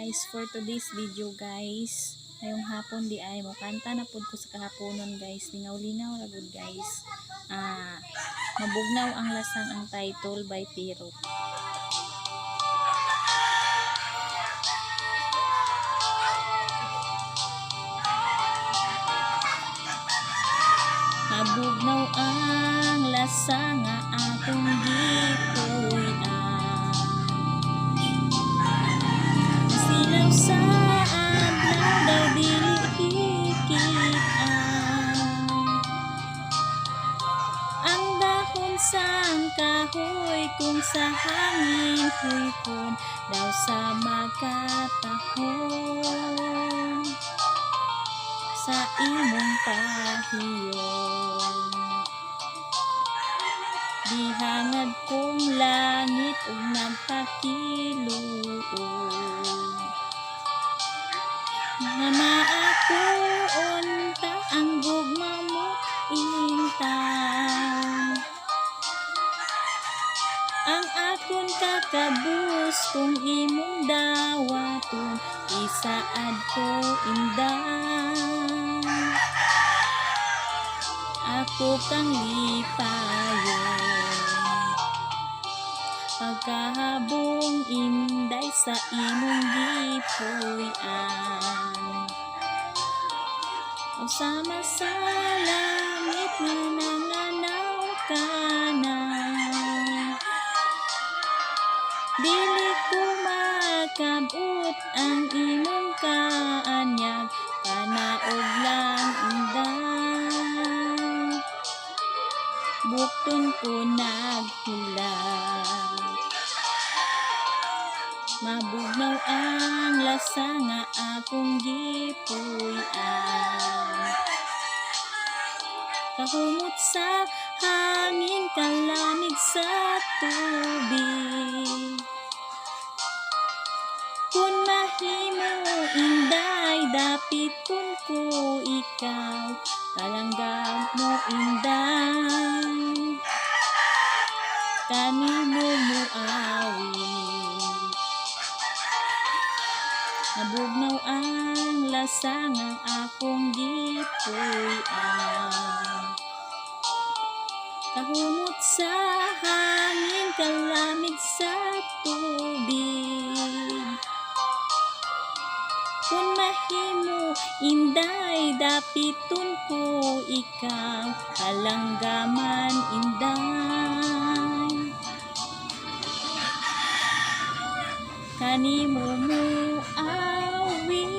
guys, for today's video guys, ngayong hapon di ay mo kanta na pud ko sa kahaponon guys, lingaw-lingaw ra gud guys. Mabugnaw ang lasang ang title by Pirot. Mabugnaw ang lasang nga atong gipuy-an. Silaw sa adlaw daw dili hikit-an. Ang dahon sang kahoy kung sa hangin huypon daw sa magkatahon sa imong pahiyon. Dihangad kong langit ug nagpakiluon. Nga maakuon ta ang gugma mo ingtan. Ang akon kakabus kung imong dawaton isaad ko indan. Ako kang lipayon pagkahabong inday sa imong gipuy-an. O sama sa langit nga nanganaw ka na, dili ko makabot ang imong kaanyag, kanaog lang inday, bukton ko naghilag. Mabugnaw ang lasa nga akong gipuy-an. Kahumot sa hangin, kalamig sa tubig. Kung mahimo inday, dapiton ko ikaw, kalanggam mo inday, kanimo mo awit. Nabugnaw ang lasa ng akong gipuy-an. Kahumot sa hangin, kalamig sa tubig. Kung mahimo inday, dapiton ko ikaw, kalanggaman inday, kanimo mo awit.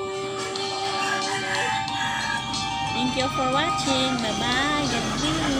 Thank you for watching. Bye bye. God bless.